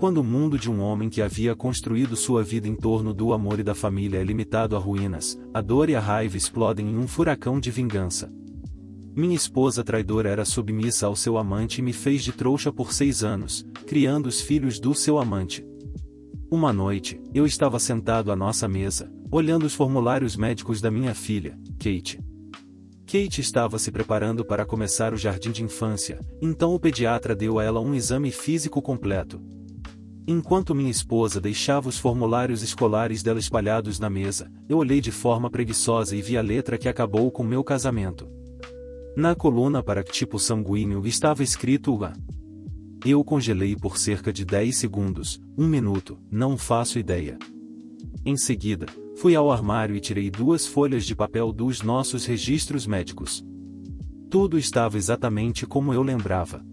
Quando o mundo de um homem que havia construído sua vida em torno do amor e da família é limitado a ruínas, a dor e a raiva explodem em um furacão de vingança. Minha esposa traidora era submissa ao seu amante e me fez de trouxa por 6 anos, criando os filhos do seu amante. Uma noite, eu estava sentado à nossa mesa, olhando os formulários médicos da minha filha, Kate. Kate estava se preparando para começar o jardim de infância, então o pediatra deu a ela um exame físico completo. Enquanto minha esposa deixava os formulários escolares dela espalhados na mesa, eu olhei de forma preguiçosa e vi a letra que acabou com meu casamento. Na coluna para tipo sanguíneo estava escrito A. Eu congelei por cerca de 10 segundos, 1 minuto, não faço ideia. Em seguida, fui ao armário e tirei 2 folhas de papel dos nossos registros médicos. Tudo estava exatamente como eu lembrava.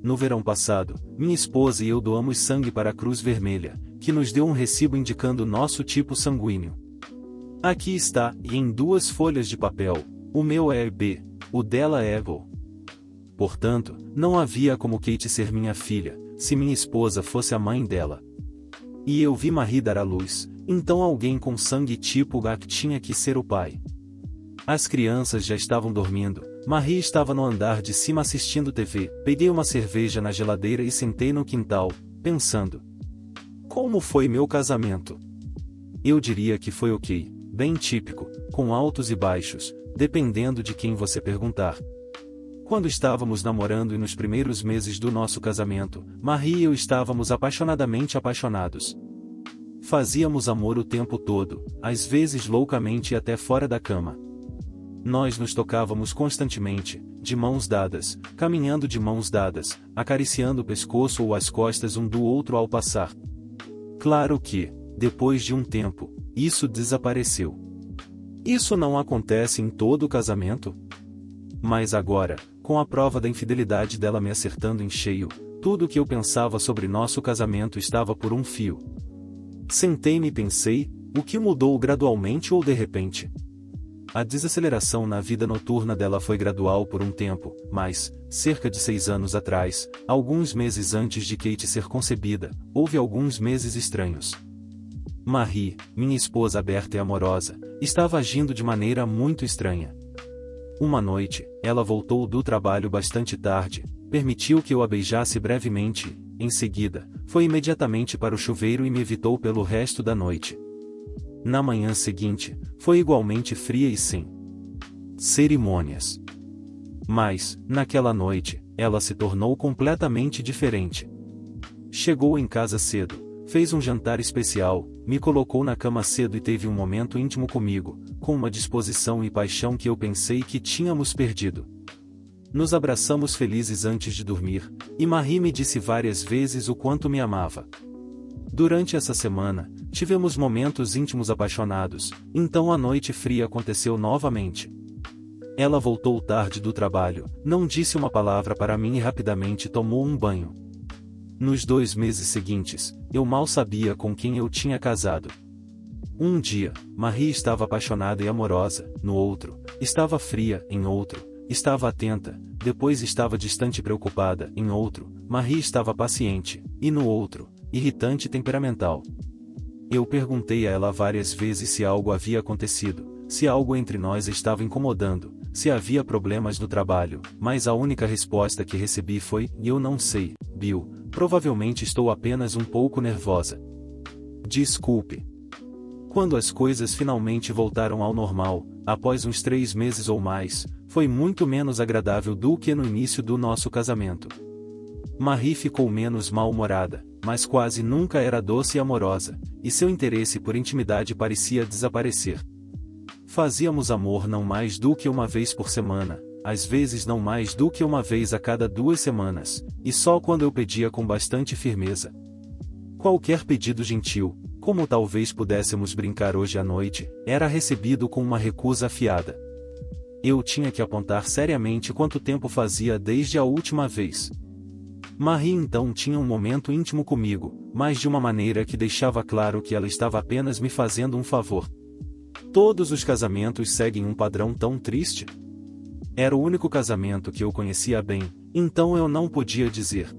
No verão passado, minha esposa e eu doamos sangue para a Cruz Vermelha, que nos deu um recibo indicando nosso tipo sanguíneo. Aqui está, e em 2 folhas de papel, o meu é B, o dela é O. Portanto, não havia como Kate ser minha filha, se minha esposa fosse a mãe dela. E eu vi Marie dar à luz, então alguém com sangue tipo A tinha que ser o pai. As crianças já estavam dormindo, Marie estava no andar de cima assistindo TV, peguei uma cerveja na geladeira e sentei no quintal, pensando. Como foi meu casamento? Eu diria que foi ok, bem típico, com altos e baixos, dependendo de quem você perguntar. Quando estávamos namorando e nos primeiros meses do nosso casamento, Marie e eu estávamos apaixonadamente apaixonados. Fazíamos amor o tempo todo, às vezes loucamente e até fora da cama. Nós nos tocávamos constantemente, de mãos dadas, caminhando de mãos dadas, acariciando o pescoço ou as costas um do outro ao passar. Claro que, depois de um tempo, isso desapareceu. Isso não acontece em todo casamento? Mas agora, com a prova da infidelidade dela me acertando em cheio, tudo o que eu pensava sobre nosso casamento estava por um fio. Sentei-me e pensei, o que mudou gradualmente ou de repente? A desaceleração na vida noturna dela foi gradual por um tempo, mas, cerca de 6 anos atrás, alguns meses antes de Kate ser concebida, houve alguns meses estranhos. Marie, minha esposa aberta e amorosa, estava agindo de maneira muito estranha. Uma noite, ela voltou do trabalho bastante tarde, permitiu que eu a beijasse brevemente, em seguida, foi imediatamente para o chuveiro e me evitou pelo resto da noite. Na manhã seguinte, foi igualmente fria e sem cerimônias. Mas, naquela noite, ela se tornou completamente diferente. Chegou em casa cedo, fez um jantar especial, me colocou na cama cedo e teve um momento íntimo comigo, com uma disposição e paixão que eu pensei que tínhamos perdido. Nos abraçamos felizes antes de dormir, e Marie me disse várias vezes o quanto me amava. Durante essa semana, tivemos momentos íntimos apaixonados, então a noite fria aconteceu novamente. Ela voltou tarde do trabalho, não disse uma palavra para mim e rapidamente tomou um banho. Nos 2 meses seguintes, eu mal sabia com quem eu tinha casado. Um dia, Marie estava apaixonada e amorosa, no outro, estava fria, em outro, estava atenta, depois estava distante e preocupada, em outro, Marie estava paciente, e no outro, irritante e temperamental. Eu perguntei a ela várias vezes se algo havia acontecido, se algo entre nós estava incomodando, se havia problemas no trabalho, mas a única resposta que recebi foi, eu não sei, Bill, provavelmente estou apenas um pouco nervosa. Desculpe. Quando as coisas finalmente voltaram ao normal, após uns 3 meses ou mais, foi muito menos agradável do que no início do nosso casamento. Marie ficou menos mal-humorada, mas quase nunca era doce e amorosa, e seu interesse por intimidade parecia desaparecer. Fazíamos amor não mais do que uma vez por semana, às vezes não mais do que uma vez a cada 2 semanas, e só quando eu pedia com bastante firmeza. Qualquer pedido gentil, como talvez pudéssemos brincar hoje à noite, era recebido com uma recusa afiada. Eu tinha que apontar seriamente quanto tempo fazia desde a última vez. Marie então tinha um momento íntimo comigo, mas de uma maneira que deixava claro que ela estava apenas me fazendo um favor. Todos os casamentos seguem um padrão tão triste? Era o único casamento que eu conhecia bem, então eu não podia dizer.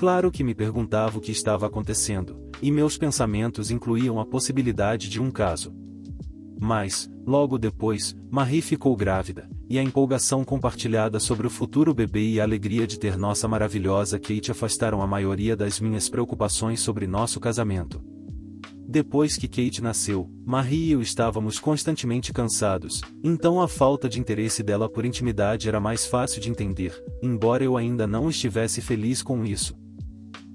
Claro que me perguntava o que estava acontecendo, e meus pensamentos incluíam a possibilidade de um caso. Mas, logo depois, Marie ficou grávida, e a empolgação compartilhada sobre o futuro bebê e a alegria de ter nossa maravilhosa Kate afastaram a maioria das minhas preocupações sobre nosso casamento. Depois que Kate nasceu, Marie e eu estávamos constantemente cansados, então a falta de interesse dela por intimidade era mais fácil de entender, embora eu ainda não estivesse feliz com isso.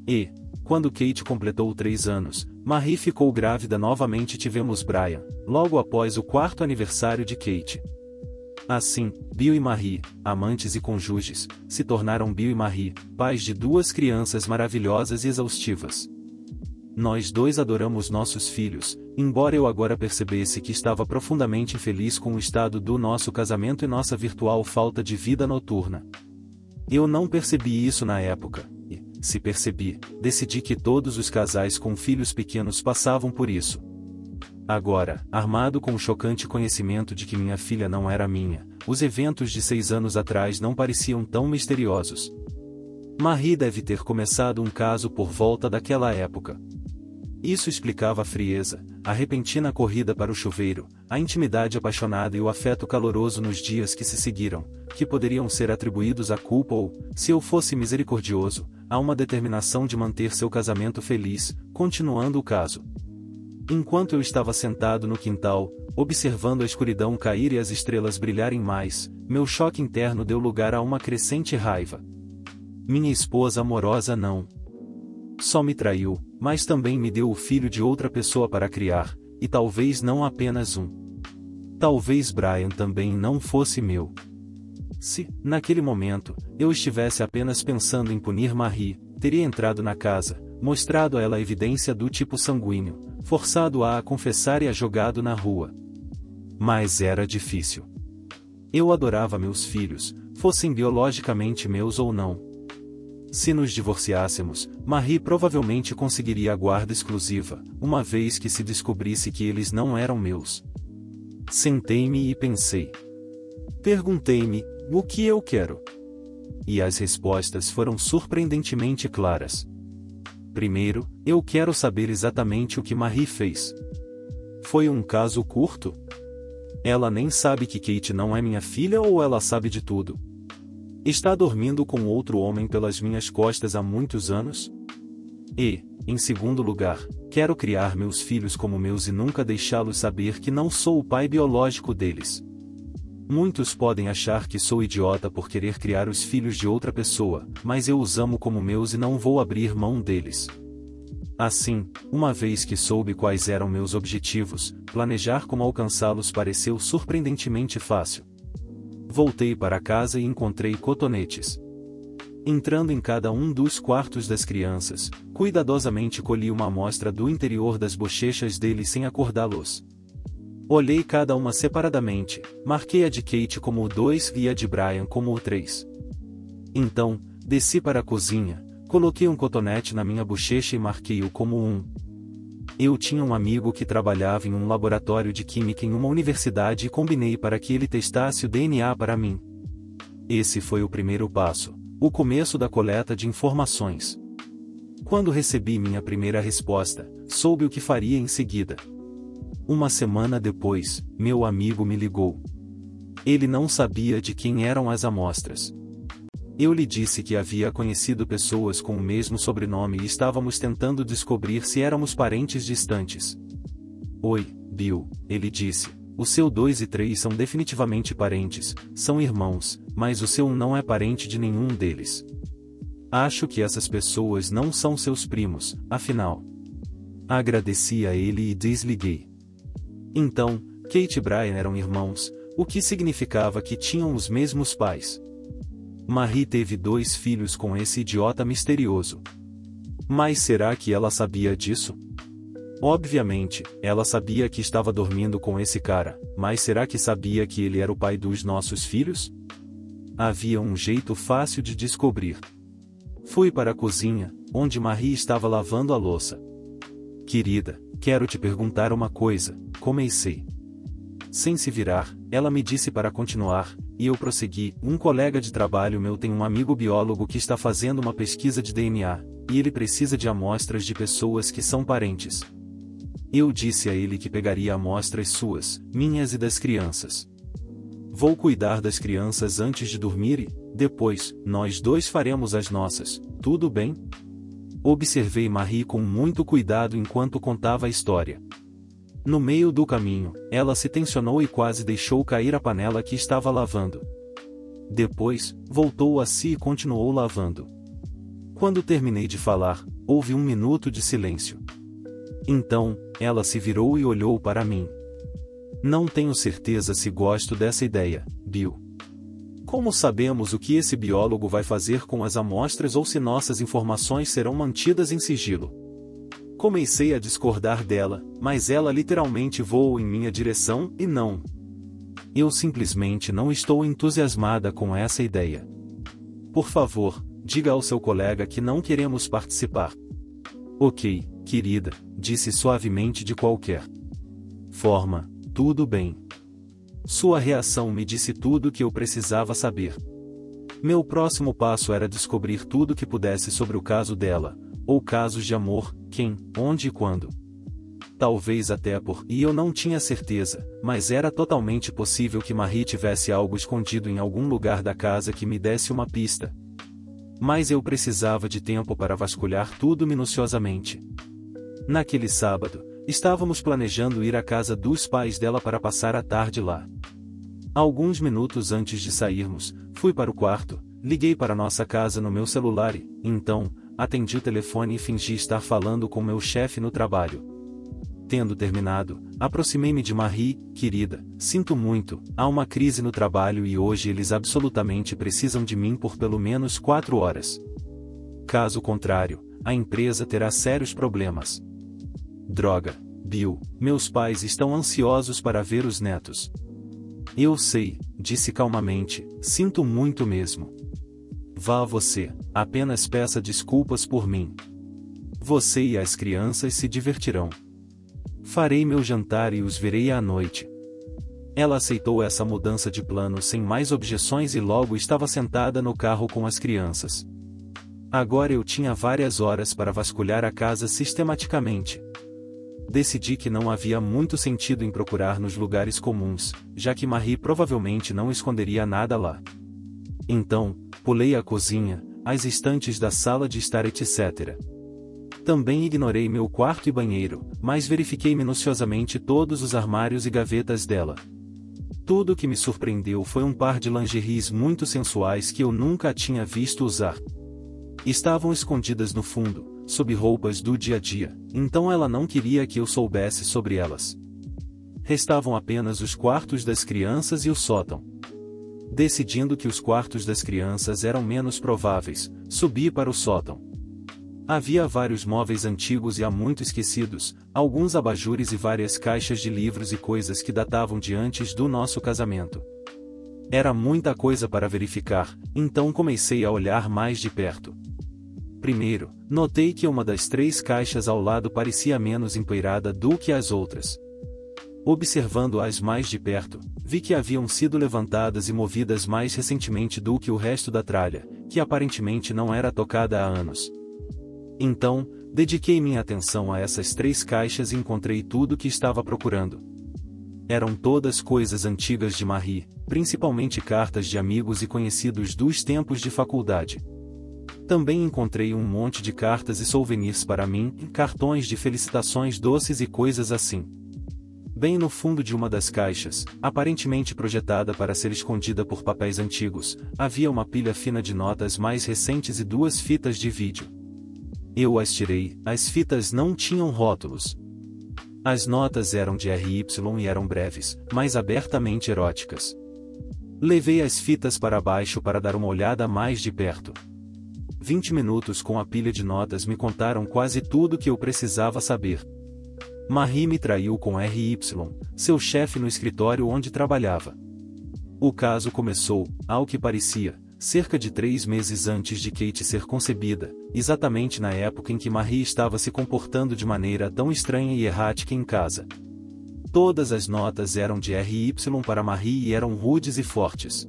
E, quando Kate completou 3 anos, Marie ficou grávida novamente e tivemos Brian, logo após o 4º aniversário de Kate. Assim, Bill e Marie, amantes e cônjuges, se tornaram Bill e Marie, pais de 2 crianças maravilhosas e exaustivas. Nós dois adoramos nossos filhos, embora eu agora percebesse que estava profundamente infeliz com o estado do nosso casamento e nossa virtual falta de vida noturna. Eu não percebi isso na época, e, se percebi, decidi que todos os casais com filhos pequenos passavam por isso. Agora, armado com o chocante conhecimento de que minha filha não era minha, os eventos de 6 anos atrás não pareciam tão misteriosos. Marie deve ter começado um caso por volta daquela época. Isso explicava a frieza, a repentina corrida para o chuveiro, a intimidade apaixonada e o afeto caloroso nos dias que se seguiram, que poderiam ser atribuídos à culpa ou, se eu fosse misericordioso, a uma determinação de manter seu casamento feliz, continuando o caso. Enquanto eu estava sentado no quintal, observando a escuridão cair e as estrelas brilharem mais, meu choque interno deu lugar a uma crescente raiva. Minha esposa amorosa não só me traiu, mas também me deu o filho de outra pessoa para criar, e talvez não apenas um. Talvez Brian também não fosse meu. Se, naquele momento, eu estivesse apenas pensando em punir Marie, teria entrado na casa, mostrado a ela a evidência do tipo sanguíneo, forçado-a a confessar e a jogado na rua. Mas era difícil. Eu adorava meus filhos, fossem biologicamente meus ou não. Se nos divorciássemos, Marie provavelmente conseguiria a guarda exclusiva, uma vez que se descobrisse que eles não eram meus. Sentei-me e pensei. Perguntei-me, o que eu quero? E as respostas foram surpreendentemente claras. Primeiro, eu quero saber exatamente o que Marie fez. Foi um caso curto? Ela nem sabe que Kate não é minha filha ou ela sabe de tudo? Está dormindo com outro homem pelas minhas costas há muitos anos? E, em segundo lugar, quero criar meus filhos como meus e nunca deixá-los saber que não sou o pai biológico deles. Muitos podem achar que sou idiota por querer criar os filhos de outra pessoa, mas eu os amo como meus e não vou abrir mão deles. Assim, uma vez que soube quais eram meus objetivos, planejar como alcançá-los pareceu surpreendentemente fácil. Voltei para casa e encontrei cotonetes. Entrando em cada um dos quartos das crianças, cuidadosamente colhi uma amostra do interior das bochechas deles sem acordá-los. Olhei cada uma separadamente, marquei a de Kate como o 2 e a de Brian como o 3. Então, desci para a cozinha, coloquei um cotonete na minha bochecha e marquei-o como 1. Eu tinha um amigo que trabalhava em um laboratório de química em uma universidade e combinei para que ele testasse o DNA para mim. Esse foi o primeiro passo, o começo da coleta de informações. Quando recebi minha primeira resposta, soube o que faria em seguida. Uma semana depois, meu amigo me ligou. Ele não sabia de quem eram as amostras. Eu lhe disse que havia conhecido pessoas com o mesmo sobrenome e estávamos tentando descobrir se éramos parentes distantes. Oi, Bill, ele disse, o seu 2 e 3 são definitivamente parentes, são irmãos, mas o seu 1 não é parente de nenhum deles. Acho que essas pessoas não são seus primos, afinal. Agradeci a ele e desliguei. Então, Kate e Brian eram irmãos, o que significava que tinham os mesmos pais. Marie teve 2 filhos com esse idiota misterioso. Mas será que ela sabia disso? Obviamente, ela sabia que estava dormindo com esse cara, mas será que sabia que ele era o pai dos nossos filhos? Havia um jeito fácil de descobrir. Fui para a cozinha, onde Marie estava lavando a louça. Querida, quero te perguntar uma coisa, comecei. Sem se virar, ela me disse para continuar, e eu prossegui. Um colega de trabalho meu tem um amigo biólogo que está fazendo uma pesquisa de DNA, e ele precisa de amostras de pessoas que são parentes. Eu disse a ele que pegaria amostras suas, minhas e das crianças. Vou cuidar das crianças antes de dormir e, depois, nós dois faremos as nossas, tudo bem? Observei Marie com muito cuidado enquanto contava a história. No meio do caminho, ela se tensionou e quase deixou cair a panela que estava lavando. Depois, voltou a si e continuou lavando. Quando terminei de falar, houve 1 minuto de silêncio. Então, ela se virou e olhou para mim. Não tenho certeza se gosto dessa ideia, Bill. Como sabemos o que esse biólogo vai fazer com as amostras ou se nossas informações serão mantidas em sigilo? Comecei a discordar dela, mas ela literalmente voou em minha direção e não. Eu simplesmente não estou entusiasmada com essa ideia. Por favor, diga ao seu colega que não queremos participar. Ok, querida, disse suavemente de qualquer forma, tudo bem. Sua reação me disse tudo o que eu precisava saber. Meu próximo passo era descobrir tudo que pudesse sobre o caso dela, ou casos de amor, quem, onde e quando. Talvez até e eu não tinha certeza, mas era totalmente possível que Marie tivesse algo escondido em algum lugar da casa que me desse uma pista. Mas eu precisava de tempo para vasculhar tudo minuciosamente. Naquele sábado, estávamos planejando ir à casa dos pais dela para passar a tarde lá. Alguns minutos antes de sairmos, fui para o quarto, liguei para nossa casa no meu celular e, então, atendi o telefone e fingi estar falando com meu chefe no trabalho. Tendo terminado, aproximei-me de Marie, querida, sinto muito, há uma crise no trabalho e hoje eles absolutamente precisam de mim por pelo menos 4 horas. Caso contrário, a empresa terá sérios problemas. Droga, Bill, meus pais estão ansiosos para ver os netos. Eu sei, disse calmamente, sinto muito mesmo. Vá você, apenas peça desculpas por mim. Você e as crianças se divertirão. Farei meu jantar e os verei à noite. Ela aceitou essa mudança de plano sem mais objeções e logo estava sentada no carro com as crianças. Agora eu tinha várias horas para vasculhar a casa sistematicamente. Decidi que não havia muito sentido em procurar nos lugares comuns, já que Marie provavelmente não esconderia nada lá. Então, pulei a cozinha, as estantes da sala de estar etc. Também ignorei meu quarto e banheiro, mas verifiquei minuciosamente todos os armários e gavetas dela. Tudo o que me surpreendeu foi um par de lingeries muito sensuais que eu nunca tinha visto usar. Estavam escondidas no fundo, sob roupas do dia a dia, então ela não queria que eu soubesse sobre elas. Restavam apenas os quartos das crianças e o sótão. Decidindo que os quartos das crianças eram menos prováveis, subi para o sótão. Havia vários móveis antigos e há muito esquecidos, alguns abajures e várias caixas de livros e coisas que datavam de antes do nosso casamento. Era muita coisa para verificar, então comecei a olhar mais de perto. Primeiro, notei que uma das 3 caixas ao lado parecia menos empoeirada do que as outras. Observando-as mais de perto, vi que haviam sido levantadas e movidas mais recentemente do que o resto da tralha, que aparentemente não era tocada há anos. Então, dediquei minha atenção a essas 3 caixas e encontrei tudo o que estava procurando. Eram todas coisas antigas de Marie, principalmente cartas de amigos e conhecidos dos tempos de faculdade. Também encontrei um monte de cartas e souvenirs para mim, cartões de felicitações doces e coisas assim. Bem no fundo de uma das caixas, aparentemente projetada para ser escondida por papéis antigos, havia uma pilha fina de notas mais recentes e 2 fitas de vídeo. Eu as tirei, as fitas não tinham rótulos. As notas eram de RY e eram breves, mas abertamente eróticas. Levei as fitas para baixo para dar uma olhada mais de perto. 20 minutos com a pilha de notas me contaram quase tudo que eu precisava saber. Marie me traiu com RY, seu chefe no escritório onde trabalhava. O caso começou, ao que parecia, cerca de 3 meses antes de Kate ser concebida, exatamente na época em que Marie estava se comportando de maneira tão estranha e errática em casa. Todas as notas eram de RY para Marie e eram rudes e fortes.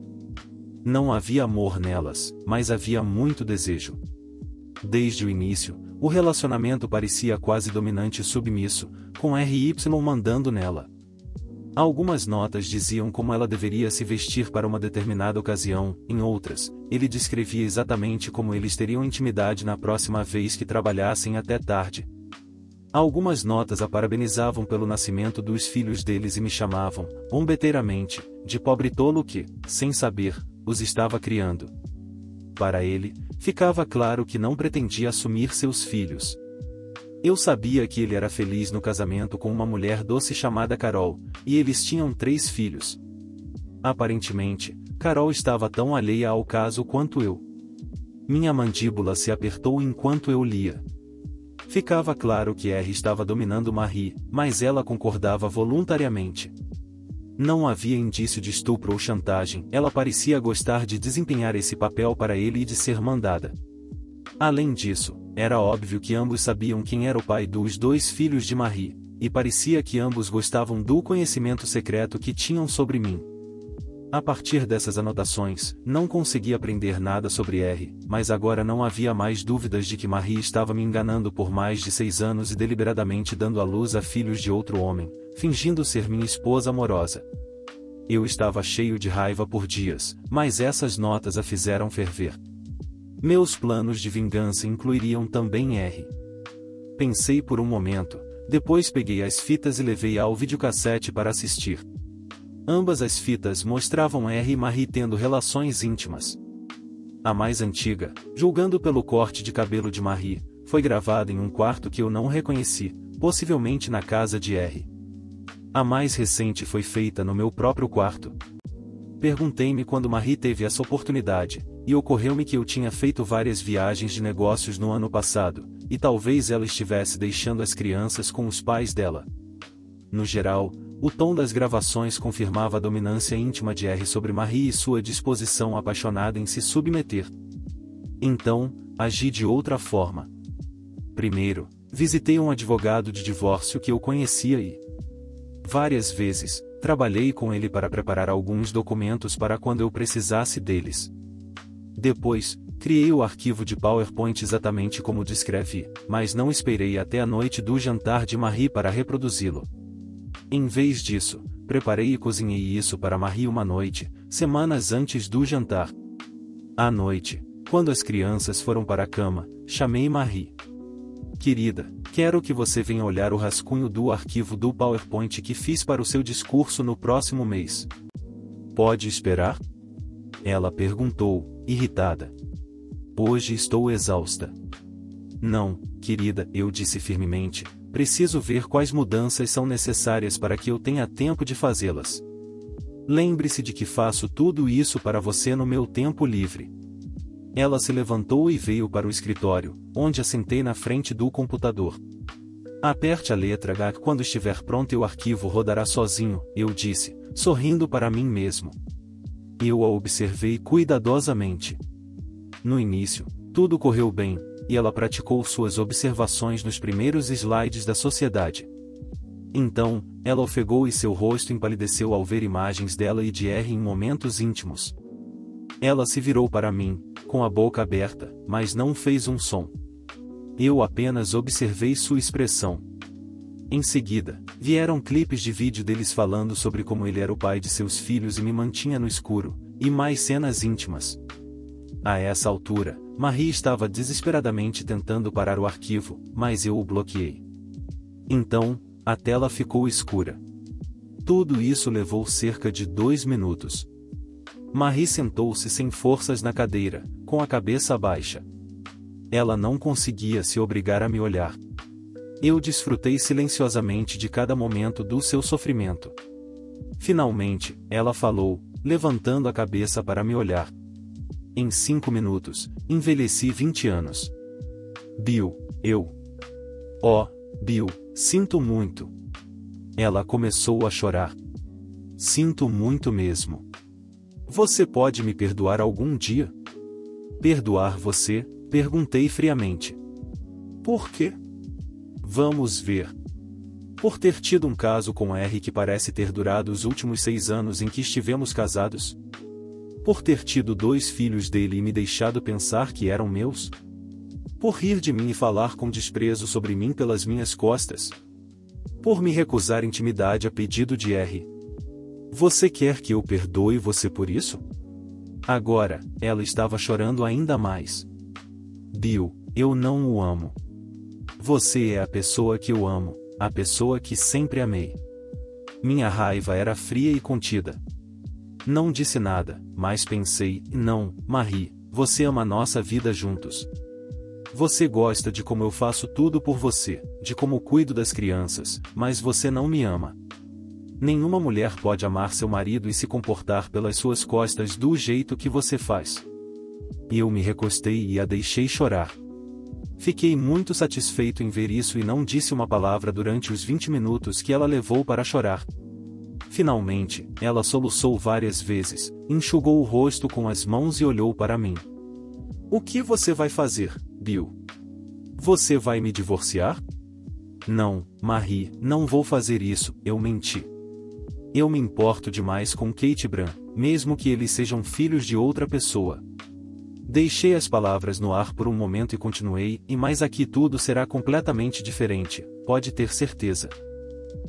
Não havia amor nelas, mas havia muito desejo. Desde o início, o relacionamento parecia quase dominante e submisso, com RY mandando nela. Algumas notas diziam como ela deveria se vestir para uma determinada ocasião, em outras, ele descrevia exatamente como eles teriam intimidade na próxima vez que trabalhassem até tarde. Algumas notas a parabenizavam pelo nascimento dos filhos deles e me chamavam, zombeteiramente, de pobre tolo que, sem saber, os estava criando. Para ele, ficava claro que não pretendia assumir seus filhos. Eu sabia que ele era feliz no casamento com uma mulher doce chamada Carol, e eles tinham 3 filhos. Aparentemente, Carol estava tão alheia ao caso quanto eu. Minha mandíbula se apertou enquanto eu lia. Ficava claro que R estava dominando Marie, mas ela concordava voluntariamente. Não havia indício de estupro ou chantagem, ela parecia gostar de desempenhar esse papel para ele e de ser mandada. Além disso, era óbvio que ambos sabiam quem era o pai dos 2 filhos de Marie, e parecia que ambos gostavam do conhecimento secreto que tinham sobre mim. A partir dessas anotações, não consegui aprender nada sobre R, mas agora não havia mais dúvidas de que Marie estava me enganando por mais de 6 anos e deliberadamente dando à luz a filhos de outro homem, fingindo ser minha esposa amorosa. Eu estava cheio de raiva por dias, mas essas notas a fizeram ferver. Meus planos de vingança incluiriam também R. Pensei por um momento, depois peguei as fitas e levei ao videocassete para assistir. Ambas as fitas mostravam R e Marie tendo relações íntimas. A mais antiga, julgando pelo corte de cabelo de Marie, foi gravada em um quarto que eu não reconheci, possivelmente na casa de R. A mais recente foi feita no meu próprio quarto. Perguntei-me quando Marie teve essa oportunidade, e ocorreu-me que eu tinha feito várias viagens de negócios no ano passado, e talvez ela estivesse deixando as crianças com os pais dela. No geral, o tom das gravações confirmava a dominância íntima de R sobre Marie e sua disposição apaixonada em se submeter. Então, agi de outra forma. Primeiro, visitei um advogado de divórcio que eu conhecia e, várias vezes, trabalhei com ele para preparar alguns documentos para quando eu precisasse deles. Depois, criei o arquivo de PowerPoint exatamente como descrevi, mas não esperei até a noite do jantar de Marie para reproduzi-lo. Em vez disso, preparei e cozinhei isso para Marie uma noite, semanas antes do jantar. À noite, quando as crianças foram para a cama, chamei Marie. Querida, quero que você venha olhar o rascunho do arquivo do PowerPoint que fiz para o seu discurso no próximo mês. Pode esperar? Ela perguntou, irritada. Hoje estou exausta. Não, querida, eu disse firmemente. Preciso ver quais mudanças são necessárias para que eu tenha tempo de fazê-las. Lembre-se de que faço tudo isso para você no meu tempo livre. Ela se levantou e veio para o escritório, onde assentei na frente do computador. Aperte a letra H quando estiver pronto e o arquivo rodará sozinho, eu disse, sorrindo para mim mesmo. Eu a observei cuidadosamente. No início, tudo correu bem, e ela praticou suas observações nos primeiros slides da sociedade. Então, ela ofegou e seu rosto empalideceu ao ver imagens dela e de R em momentos íntimos. Ela se virou para mim, com a boca aberta, mas não fez um som. Eu apenas observei sua expressão. Em seguida, vieram clipes de vídeo deles falando sobre como ele era o pai de seus filhos e me mantinha no escuro, e mais cenas íntimas. A essa altura, Marie estava desesperadamente tentando parar o arquivo, mas eu o bloqueei. Então, a tela ficou escura. Tudo isso levou cerca de 2 minutos. Marie sentou-se sem forças na cadeira, com a cabeça baixa. Ela não conseguia se obrigar a me olhar. Eu desfrutei silenciosamente de cada momento do seu sofrimento. Finalmente, ela falou, levantando a cabeça para me olhar. Em 5 minutos, envelheci 20 anos. Bill, Bill, sinto muito. Ela começou a chorar. Sinto muito mesmo. Você pode me perdoar algum dia? Perdoar você? Perguntei friamente. Por quê? Vamos ver. Por ter tido um caso com R que parece ter durado os últimos 6 anos em que estivemos casados? Por ter tido 2 filhos dele e me deixado pensar que eram meus? Por rir de mim e falar com desprezo sobre mim pelas minhas costas? Por me recusar intimidade a pedido de R? Você quer que eu perdoe você por isso? Agora, ela estava chorando ainda mais. Bill, eu não o amo. Você é a pessoa que eu amo, a pessoa que sempre amei. Minha raiva era fria e contida. Não disse nada, mas pensei, não, Marie, você ama nossa vida juntos. Você gosta de como eu faço tudo por você, de como cuido das crianças, mas você não me ama. Nenhuma mulher pode amar seu marido e se comportar pelas suas costas do jeito que você faz. Eu me recostei e a deixei chorar. Fiquei muito satisfeito em ver isso e não disse uma palavra durante os 20 minutos que ela levou para chorar. Finalmente, ela soluçou várias vezes, enxugou o rosto com as mãos e olhou para mim. O que você vai fazer, Bill? Você vai me divorciar? Não, Marie, não vou fazer isso, eu menti. Eu me importo demais com Kate Bran, mesmo que eles sejam filhos de outra pessoa. Deixei as palavras no ar por um momento e continuei, mas aqui tudo será completamente diferente, pode ter certeza.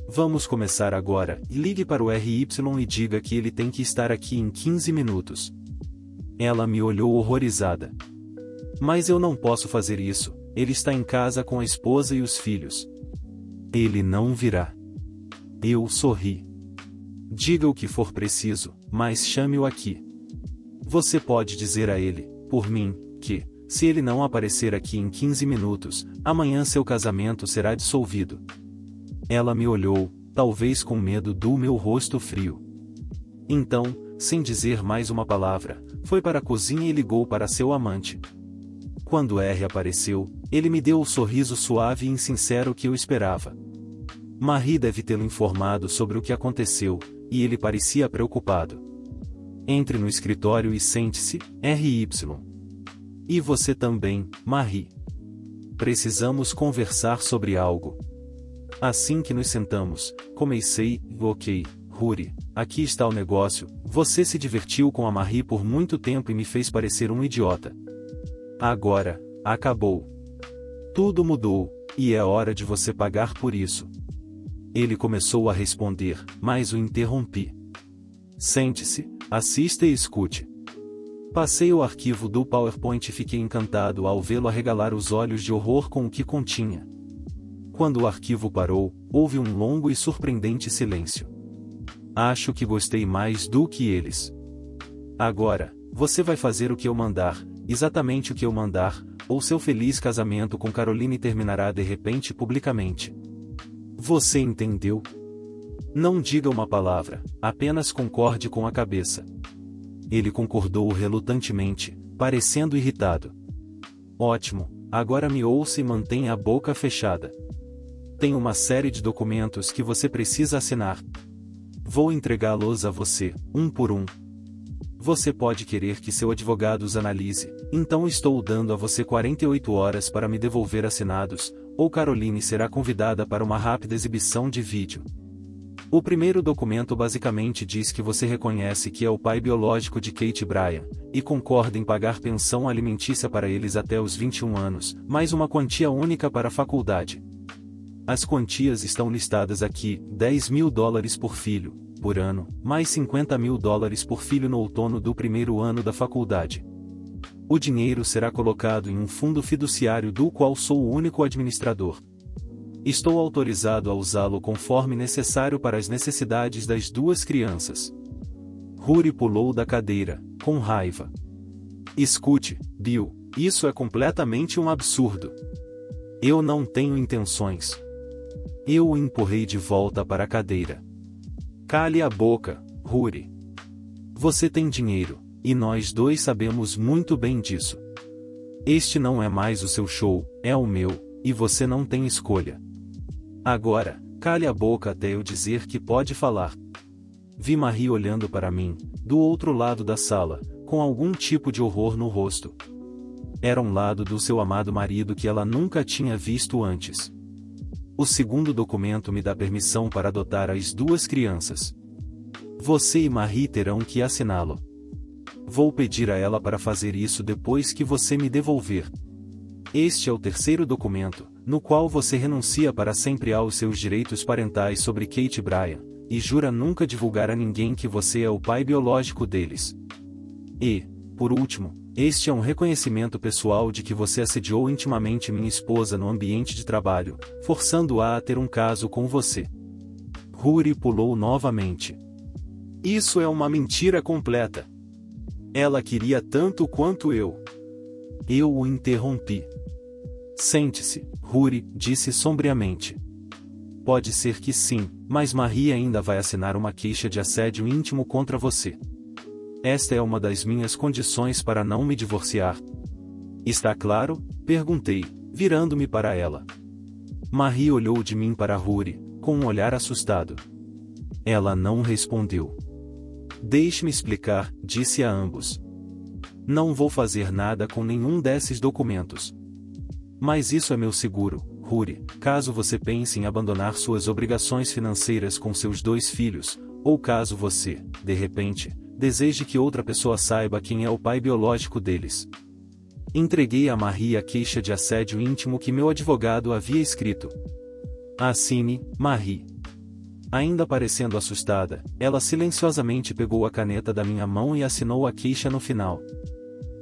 Vamos começar agora, e ligue para o RY e diga que ele tem que estar aqui em 15 minutos. Ela me olhou horrorizada. Mas eu não posso fazer isso, ele está em casa com a esposa e os filhos. Ele não virá. Eu sorri. Diga o que for preciso, mas chame-o aqui. Você pode dizer a ele, por mim, que, se ele não aparecer aqui em 15 minutos, amanhã seu casamento será dissolvido. Ela me olhou, talvez com medo do meu rosto frio. Então, sem dizer mais uma palavra, foi para a cozinha e ligou para seu amante. Quando R apareceu, ele me deu o sorriso suave e insincero que eu esperava. Marie deve tê-lo informado sobre o que aconteceu, e ele parecia preocupado. Entre no escritório e sente-se, RY. E você também, Marie. Precisamos conversar sobre algo. Assim que nos sentamos, comecei, ok, Rory, aqui está o negócio, você se divertiu com a Marie por muito tempo e me fez parecer um idiota. Agora, acabou. Tudo mudou, e é hora de você pagar por isso. Ele começou a responder, mas o interrompi. Sente-se, assista e escute. Passei o arquivo do PowerPoint e fiquei encantado ao vê-lo arregalar os olhos de horror com o que continha. Quando o arquivo parou, houve um longo e surpreendente silêncio. Acho que gostei mais do que eles. Agora, você vai fazer o que eu mandar, exatamente o que eu mandar, ou seu feliz casamento com Caroline terminará de repente publicamente. Você entendeu? Não diga uma palavra, apenas concorde com a cabeça. Ele concordou relutantemente, parecendo irritado. Ótimo, agora me ouça e mantenha a boca fechada. Tem uma série de documentos que você precisa assinar. Vou entregá-los a você, um por um. Você pode querer que seu advogado os analise, então estou dando a você 48 horas para me devolver assinados, ou Caroline será convidada para uma rápida exibição de vídeo. O primeiro documento basicamente diz que você reconhece que é o pai biológico de Kate Bryan, e concorda em pagar pensão alimentícia para eles até os 21 anos, mais uma quantia única para a faculdade. As quantias estão listadas aqui, $10.000 por filho, por ano, mais $50.000 por filho no outono do primeiro ano da faculdade. O dinheiro será colocado em um fundo fiduciário do qual sou o único administrador. Estou autorizado a usá-lo conforme necessário para as necessidades das 2 crianças. Rory pulou da cadeira, com raiva. Escute, Bill, isso é completamente um absurdo. Eu não tenho intenções. Eu o empurrei de volta para a cadeira. Cale a boca, Rory. Você tem dinheiro, e nós 2 sabemos muito bem disso. Este não é mais o seu show, é o meu, e você não tem escolha. Agora, cale a boca até eu dizer que pode falar. Vi Marie olhando para mim, do outro lado da sala, com algum tipo de horror no rosto. Era um lado do seu amado marido que ela nunca tinha visto antes. O segundo documento me dá permissão para adotar as duas crianças. Você e Marie terão que assiná-lo. Vou pedir a ela para fazer isso depois que você me devolver. Este é o terceiro documento, no qual você renuncia para sempre aos seus direitos parentais sobre Kate e Brian, e jura nunca divulgar a ninguém que você é o pai biológico deles. E, por último, este é um reconhecimento pessoal de que você assediou intimamente minha esposa no ambiente de trabalho, forçando-a a ter um caso com você. Rory pulou novamente. Isso é uma mentira completa. Ela queria tanto quanto eu. Eu o interrompi. Sente-se, Rory disse sombriamente. Pode ser que sim, mas Marie ainda vai assinar uma queixa de assédio íntimo contra você. Esta é uma das minhas condições para não me divorciar. Está claro? Perguntei, virando-me para ela. Marie olhou de mim para Rory, com um olhar assustado. Ela não respondeu. Deixe-me explicar, disse a ambos. Não vou fazer nada com nenhum desses documentos. Mas isso é meu seguro, Rory, caso você pense em abandonar suas obrigações financeiras com seus 2 filhos, ou caso você, de repente, deseje que outra pessoa saiba quem é o pai biológico deles. Entreguei a Marie a queixa de assédio íntimo que meu advogado havia escrito. Assine, Marie. Ainda parecendo assustada, ela silenciosamente pegou a caneta da minha mão e assinou a queixa no final.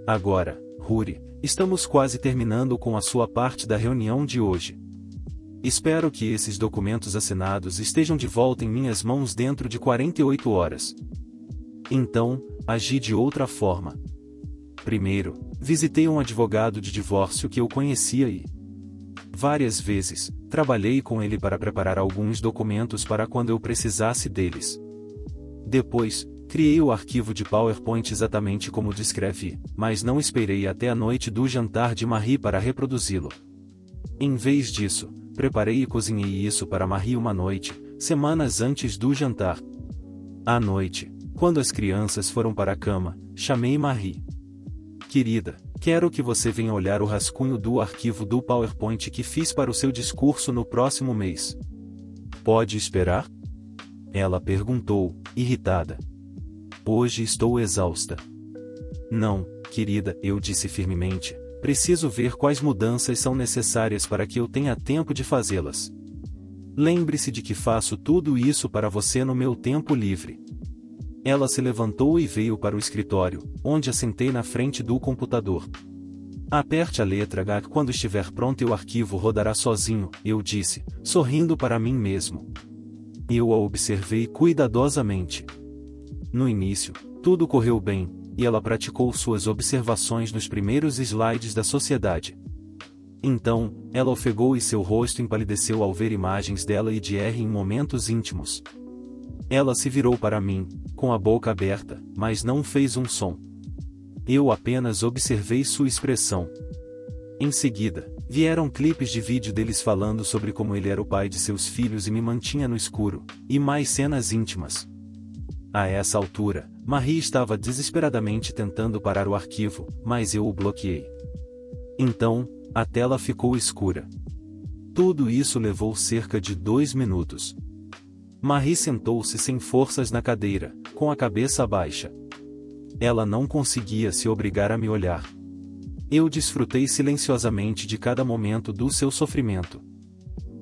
Agora, Rory, estamos quase terminando com a sua parte da reunião de hoje. Espero que esses documentos assinados estejam de volta em minhas mãos dentro de 48 horas. Então, agi de outra forma. Primeiro, visitei um advogado de divórcio que eu conhecia e, várias vezes, trabalhei com ele para preparar alguns documentos para quando eu precisasse deles. Depois, criei o arquivo de PowerPoint exatamente como descrevi, mas não esperei até a noite do jantar de Marie para reproduzi-lo. Em vez disso, preparei e cozinhei isso para Marie uma noite, semanas antes do jantar. À noite, quando as crianças foram para a cama, chamei Marie. Querida, quero que você venha olhar o rascunho do arquivo do PowerPoint que fiz para o seu discurso no próximo mês. Pode esperar? Ela perguntou, irritada. Hoje estou exausta. Não, querida, eu disse firmemente, preciso ver quais mudanças são necessárias para que eu tenha tempo de fazê-las. Lembre-se de que faço tudo isso para você no meu tempo livre. Ela se levantou e veio para o escritório, onde assentei na frente do computador. Aperte a letra H quando estiver pronto e o arquivo rodará sozinho, eu disse, sorrindo para mim mesmo. Eu a observei cuidadosamente. No início, tudo correu bem, e ela praticou suas observações nos primeiros slides da sociedade. Então, ela ofegou e seu rosto empalideceu ao ver imagens dela e de R em momentos íntimos. Ela se virou para mim, com a boca aberta, mas não fez um som. Eu apenas observei sua expressão. Em seguida, vieram clipes de vídeo deles falando sobre como ele era o pai de seus filhos e me mantinha no escuro, e mais cenas íntimas. A essa altura, Marie estava desesperadamente tentando parar o arquivo, mas eu o bloqueei. Então, a tela ficou escura. Tudo isso levou cerca de 2 minutos. Marie sentou-se sem forças na cadeira, com a cabeça baixa. Ela não conseguia se obrigar a me olhar. Eu desfrutei silenciosamente de cada momento do seu sofrimento.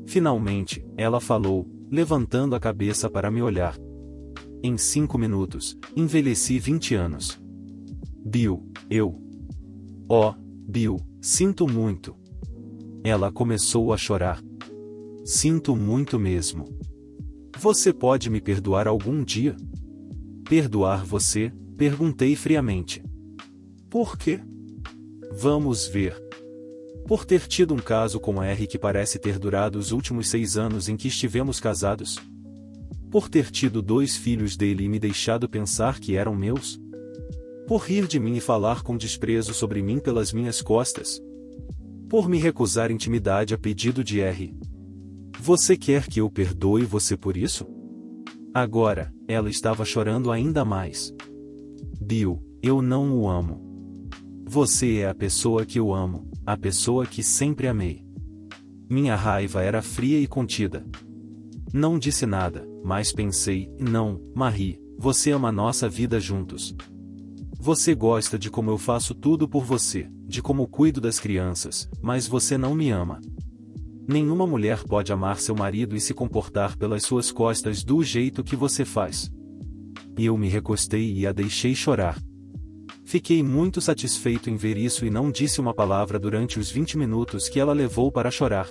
Finalmente, ela falou, levantando a cabeça para me olhar. Em 5 minutos, envelheci 20 anos. Bill, Bill, sinto muito. Ela começou a chorar. Sinto muito mesmo. Você pode me perdoar algum dia? Perdoar você? Perguntei friamente. Por quê? Vamos ver. Por ter tido um caso com a R que parece ter durado os últimos 6 anos em que estivemos casados? Por ter tido 2 filhos dele e me deixado pensar que eram meus? Por rir de mim e falar com desprezo sobre mim pelas minhas costas? Por me recusar intimidade a pedido de R? Você quer que eu perdoe você por isso? Agora, ela estava chorando ainda mais. Bill, eu não o amo. Você é a pessoa que eu amo, a pessoa que sempre amei. Minha raiva era fria e contida. Não disse nada, mas pensei, não, Marie, você ama nossa vida juntos. Você gosta de como eu faço tudo por você, de como cuido das crianças, mas você não me ama. Nenhuma mulher pode amar seu marido e se comportar pelas suas costas do jeito que você faz. Eu me recostei e a deixei chorar. Fiquei muito satisfeito em ver isso e não disse uma palavra durante os 20 minutos que ela levou para chorar.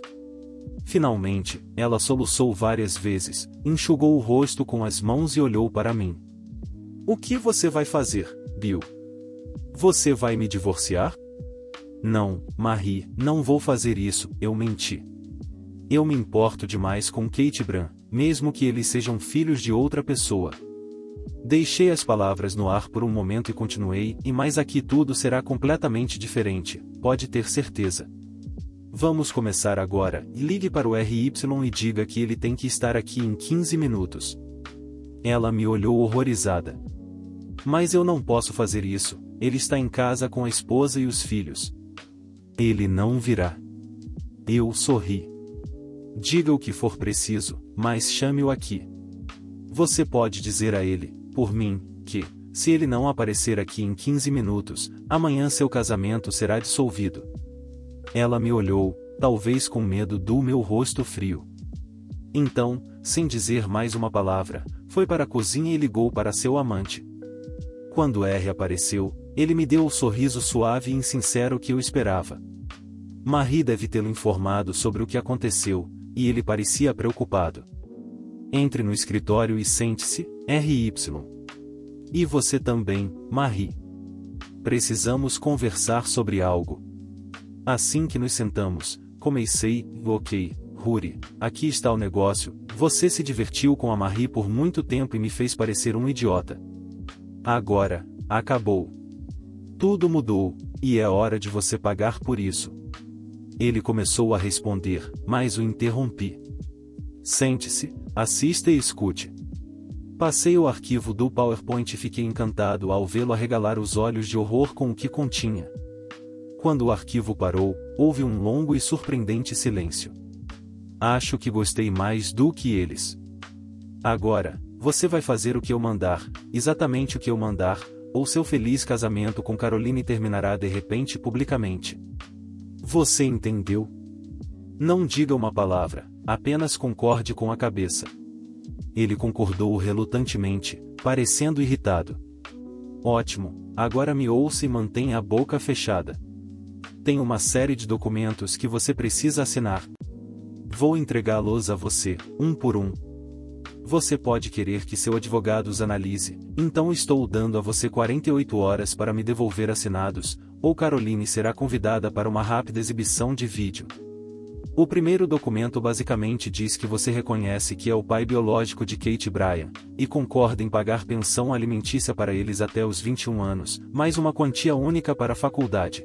Finalmente, ela soluçou várias vezes, enxugou o rosto com as mãos e olhou para mim. O que você vai fazer, Bill? Você vai me divorciar? Não, Marie, não vou fazer isso, eu menti. Eu me importo demais com Kate Bran, mesmo que eles sejam filhos de outra pessoa. Deixei as palavras no ar por um momento e continuei, mas aqui tudo será completamente diferente, pode ter certeza. Vamos começar agora, ligue para o RY e diga que ele tem que estar aqui em 15 minutos. Ela me olhou horrorizada. Mas eu não posso fazer isso, ele está em casa com a esposa e os filhos. Ele não virá. Eu sorri. Diga o que for preciso, mas chame-o aqui. Você pode dizer a ele, por mim, que, se ele não aparecer aqui em 15 minutos, amanhã seu casamento será dissolvido. Ela me olhou, talvez com medo do meu rosto frio. Então, sem dizer mais uma palavra, foi para a cozinha e ligou para seu amante. Quando R apareceu, ele me deu o sorriso suave e insincero que eu esperava. Marie deve tê-lo informado sobre o que aconteceu, e ele parecia preocupado. Entre no escritório e sente-se, RY. E você também, Marie. Precisamos conversar sobre algo. Assim que nos sentamos, comecei, ok, Rory, aqui está o negócio, você se divertiu com a Marie por muito tempo e me fez parecer um idiota. Agora, acabou. Tudo mudou, e é hora de você pagar por isso. Ele começou a responder, mas o interrompi. Sente-se, assista e escute. Passei o arquivo do PowerPoint e fiquei encantado ao vê-lo arregalar os olhos de horror com o que continha. Quando o arquivo parou, houve um longo e surpreendente silêncio. Acho que gostei mais do que eles. Agora, você vai fazer o que eu mandar, exatamente o que eu mandar, ou seu feliz casamento com Caroline terminará de repente publicamente. Você entendeu? Não diga uma palavra, apenas concorde com a cabeça. Ele concordou relutantemente, parecendo irritado. Ótimo, agora me ouça e mantenha a boca fechada. Tem uma série de documentos que você precisa assinar. Vou entregá-los a você, um por um. Você pode querer que seu advogado os analise, então estou dando a você 48 horas para me devolver assinados, ou Caroline será convidada para uma rápida exibição de vídeo. O primeiro documento basicamente diz que você reconhece que é o pai biológico de Kate Bryan, e concorda em pagar pensão alimentícia para eles até os 21 anos, mais uma quantia única para a faculdade.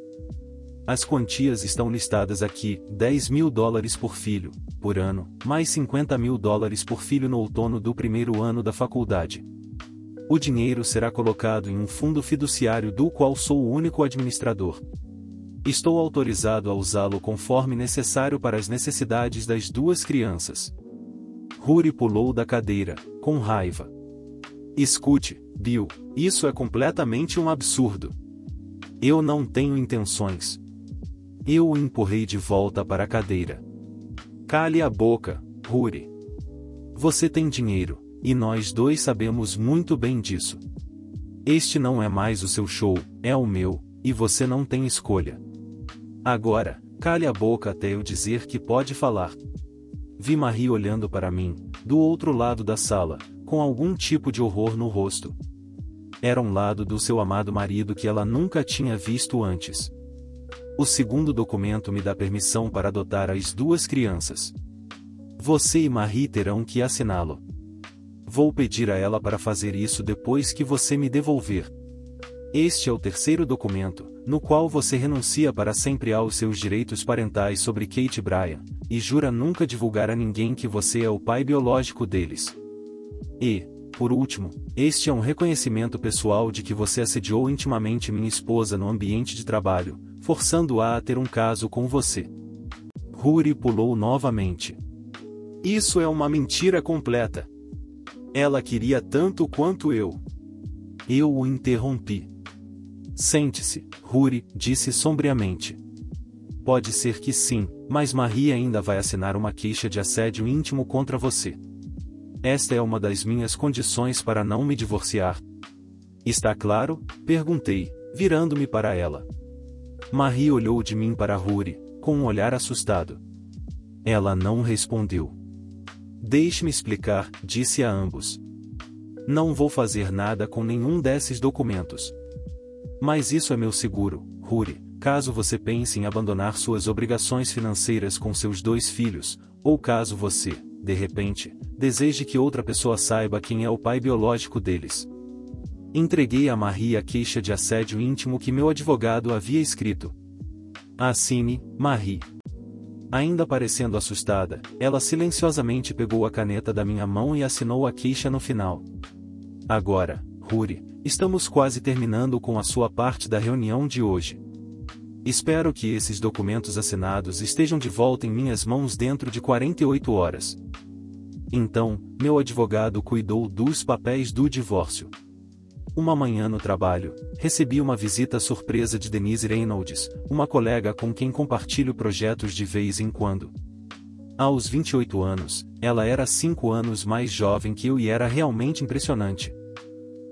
As quantias estão listadas aqui, $10.000 por filho, por ano, mais $50.000 por filho no outono do primeiro ano da faculdade. O dinheiro será colocado em um fundo fiduciário do qual sou o único administrador. Estou autorizado a usá-lo conforme necessário para as necessidades das duas crianças. Rory pulou da cadeira, com raiva. Escute, Bill, isso é completamente um absurdo. Eu não tenho intenções. Eu o empurrei de volta para a cadeira. Cale a boca, Rory. Você tem dinheiro, e nós dois sabemos muito bem disso. Este não é mais o seu show, é o meu, e você não tem escolha. Agora, cale a boca até eu dizer que pode falar. Vi Marie olhando para mim, do outro lado da sala, com algum tipo de horror no rosto. Era um lado do seu amado marido que ela nunca tinha visto antes. O segundo documento me dá permissão para adotar as duas crianças. Você e Marie terão que assiná-lo. Vou pedir a ela para fazer isso depois que você me devolver. Este é o terceiro documento, no qual você renuncia para sempre aos seus direitos parentais sobre Kate Bryan, e jura nunca divulgar a ninguém que você é o pai biológico deles. E, por último, este é um reconhecimento pessoal de que você assediou intimamente minha esposa no ambiente de trabalho, forçando-a a ter um caso com você. Rory pulou novamente. Isso é uma mentira completa. Ela queria tanto quanto eu. Eu o interrompi. Sente-se, Rory, disse sombriamente. Pode ser que sim, mas Marie ainda vai assinar uma queixa de assédio íntimo contra você. Esta é uma das minhas condições para não me divorciar. Está claro? Perguntei, virando-me para ela. Marie olhou de mim para Rory, com um olhar assustado. Ela não respondeu. Deixe-me explicar, disse a ambos. Não vou fazer nada com nenhum desses documentos. Mas isso é meu seguro, Rory, caso você pense em abandonar suas obrigações financeiras com seus 2 filhos, ou caso você, de repente, deseje que outra pessoa saiba quem é o pai biológico deles. Entreguei a Marie a queixa de assédio íntimo que meu advogado havia escrito. Assine, Marie. Ainda parecendo assustada, ela silenciosamente pegou a caneta da minha mão e assinou a queixa no final. Agora, Rory, estamos quase terminando com a sua parte da reunião de hoje. Espero que esses documentos assinados estejam de volta em minhas mãos dentro de 48 horas. Então, meu advogado cuidou dos papéis do divórcio. Uma manhã no trabalho, recebi uma visita surpresa de Denise Reynolds, uma colega com quem compartilho projetos de vez em quando. Aos 28 anos, ela era 5 anos mais jovem que eu e era realmente impressionante.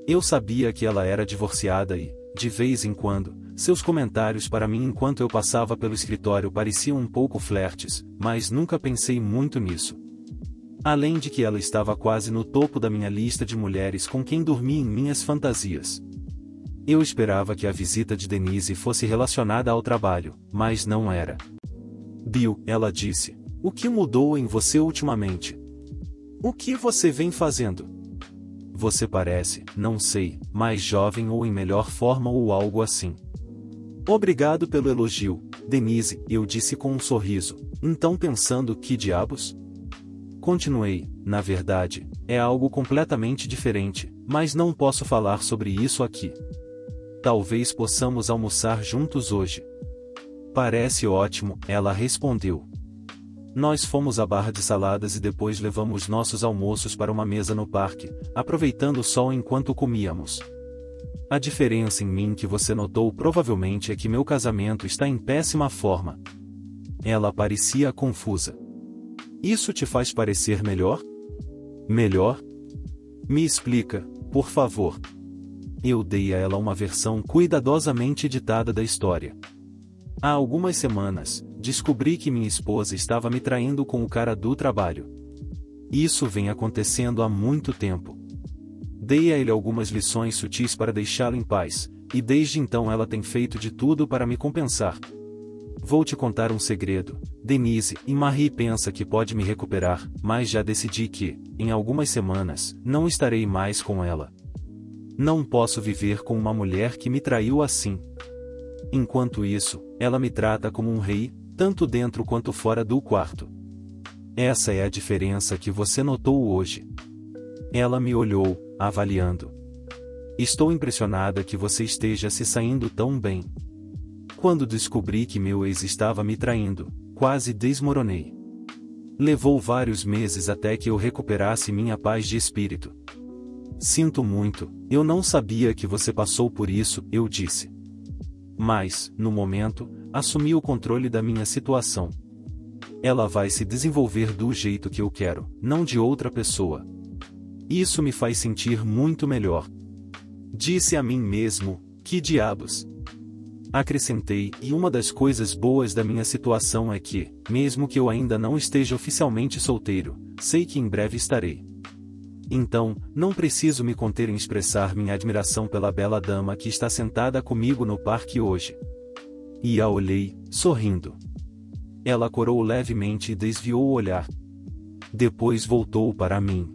Eu sabia que ela era divorciada e, de vez em quando, seus comentários para mim enquanto eu passava pelo escritório pareciam um pouco flertes, mas nunca pensei muito nisso. Além de que ela estava quase no topo da minha lista de mulheres com quem dormi em minhas fantasias. Eu esperava que a visita de Denise fosse relacionada ao trabalho, mas não era. Bill, ela disse, o que mudou em você ultimamente? O que você vem fazendo? Você parece, não sei, mais jovem ou em melhor forma ou algo assim. Obrigado pelo elogio, Denise, eu disse com um sorriso, então pensando que diabos? Continuei, na verdade, é algo completamente diferente, mas não posso falar sobre isso aqui. Talvez possamos almoçar juntos hoje. Parece ótimo, ela respondeu. Nós fomos à barra de saladas e depois levamos nossos almoços para uma mesa no parque, aproveitando o sol enquanto comíamos. A diferença em mim que você notou provavelmente é que meu casamento está em péssima forma. Ela parecia confusa. Isso te faz parecer melhor? Melhor? Me explica, por favor. Eu dei a ela uma versão cuidadosamente editada da história. Há algumas semanas, descobri que minha esposa estava me traindo com o cara do trabalho. Isso vem acontecendo há muito tempo. Dei a ele algumas lições sutis para deixá-lo em paz, e desde então ela tem feito de tudo para me compensar. Vou te contar um segredo, Denise, e Marie pensa que pode me recuperar, mas já decidi que, em algumas semanas, não estarei mais com ela. Não posso viver com uma mulher que me traiu assim. Enquanto isso, ela me trata como um rei, tanto dentro quanto fora do quarto. Essa é a diferença que você notou hoje. Ela me olhou, avaliando. Estou impressionada que você esteja se saindo tão bem. Quando descobri que meu ex estava me traindo, quase desmoronei. Levou vários meses até que eu recuperasse minha paz de espírito. Sinto muito, eu não sabia que você passou por isso, eu disse. Mas, no momento, assumi o controle da minha situação. Ela vai se desenvolver do jeito que eu quero, não de outra pessoa. Isso me faz sentir muito melhor. Disse a mim mesmo, que diabos. Acrescentei, e uma das coisas boas da minha situação é que, mesmo que eu ainda não esteja oficialmente solteiro, sei que em breve estarei. Então, não preciso me conter em expressar minha admiração pela bela dama que está sentada comigo no parque hoje. E a olhei, sorrindo. Ela corou levemente e desviou o olhar. Depois voltou para mim.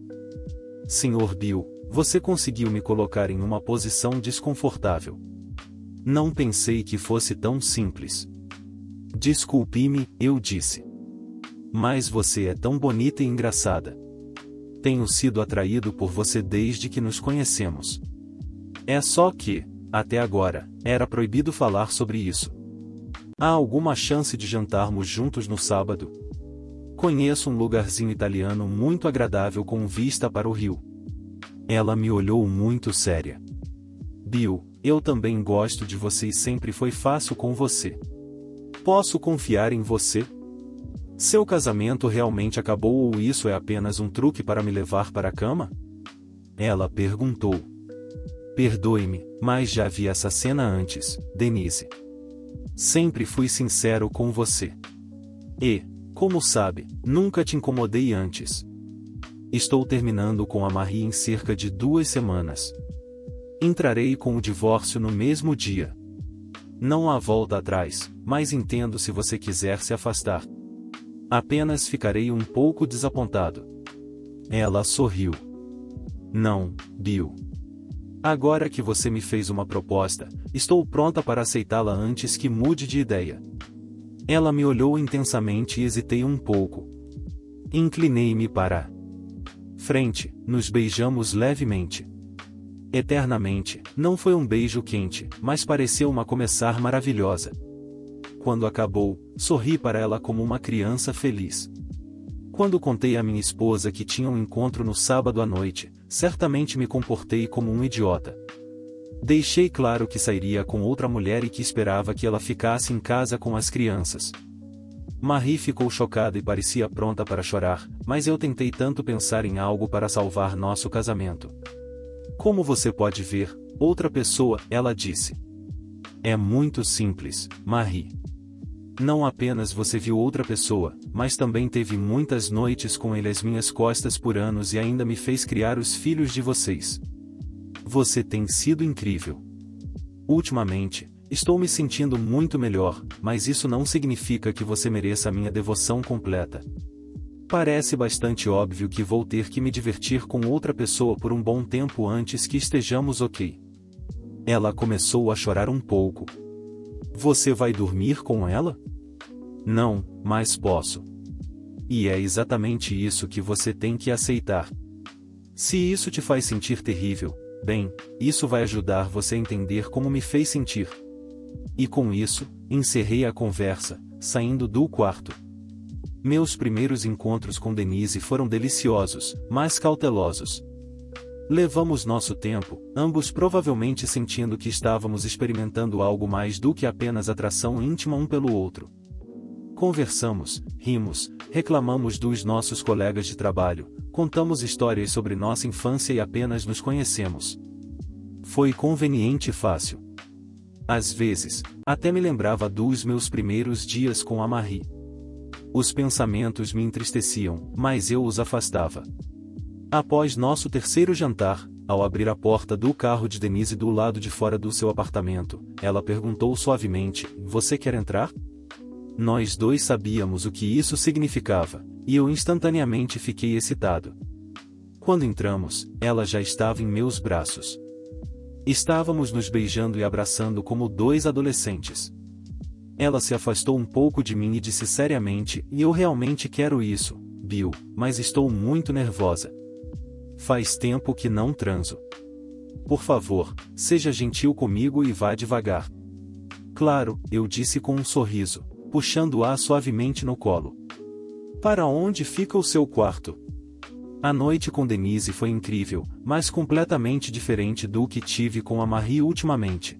Sr. Bill, você conseguiu me colocar em uma posição desconfortável. Não pensei que fosse tão simples. Desculpe-me, eu disse. Mas você é tão bonita e engraçada. Tenho sido atraído por você desde que nos conhecemos. É só que, até agora, era proibido falar sobre isso. Há alguma chance de jantarmos juntos no sábado? Conheço um lugarzinho italiano muito agradável com vista para o rio. Ela me olhou muito séria. Bill, eu também gosto de você e sempre foi fácil com você. Posso confiar em você? Seu casamento realmente acabou ou isso é apenas um truque para me levar para a cama? Ela perguntou. Perdoe-me, mas já vi essa cena antes, Denise. Sempre fui sincero com você. E, como sabe, nunca te incomodei antes. Estou terminando com a Marie em cerca de 2 semanas. Entrarei com o divórcio no mesmo dia. Não há volta atrás, mas entendo se você quiser se afastar. Apenas ficarei um pouco desapontado. Ela sorriu. Não, Bill. Agora que você me fez uma proposta, estou pronta para aceitá-la antes que mude de ideia. Ela me olhou intensamente e hesitei um pouco. Inclinei-me para frente, nos beijamos levemente. Eternamente, não foi um beijo quente, mas pareceu uma começar maravilhosa. Quando acabou, sorri para ela como uma criança feliz. Quando contei à minha esposa que tinha um encontro no sábado à noite, certamente me comportei como um idiota. Deixei claro que sairia com outra mulher e que esperava que ela ficasse em casa com as crianças. Marie ficou chocada e parecia pronta para chorar, mas eu tentei tanto pensar em algo para salvar nosso casamento. Como você pode ver, outra pessoa, ela disse. É muito simples, Marie. Não apenas você viu outra pessoa, mas também teve muitas noites com ele às minhas costas por anos e ainda me fez criar os filhos de vocês. Você tem sido incrível. Ultimamente, estou me sentindo muito melhor, mas isso não significa que você mereça a minha devoção completa. Parece bastante óbvio que vou ter que me divertir com outra pessoa por um bom tempo antes que estejamos ok. Ela começou a chorar um pouco. Você vai dormir com ela? Não, mas posso. E é exatamente isso que você tem que aceitar. Se isso te faz sentir terrível, bem, isso vai ajudar você a entender como me fez sentir. E com isso, encerrei a conversa, saindo do quarto. Meus primeiros encontros com Denise foram deliciosos, mas cautelosos. Levamos nosso tempo, ambos provavelmente sentindo que estávamos experimentando algo mais do que apenas atração íntima um pelo outro. Conversamos, rimos, reclamamos dos nossos colegas de trabalho, contamos histórias sobre nossa infância e apenas nos conhecemos. Foi conveniente e fácil. Às vezes, até me lembrava dos meus primeiros dias com a Marie. Os pensamentos me entristeciam, mas eu os afastava. Após nosso terceiro jantar, ao abrir a porta do carro de Denise do lado de fora do seu apartamento, ela perguntou suavemente: Você quer entrar? Nós dois sabíamos o que isso significava, e eu instantaneamente fiquei excitado. Quando entramos, ela já estava em meus braços. Estávamos nos beijando e abraçando como 2 adolescentes. Ela se afastou um pouco de mim e disse seriamente: Eu realmente quero isso, Bill, mas estou muito nervosa. Faz tempo que não transo. Por favor, seja gentil comigo e vá devagar. Claro, eu disse com um sorriso, puxando-a suavemente no colo. Para onde fica o seu quarto? A noite com Denise foi incrível, mas completamente diferente do que tive com a Marie ultimamente.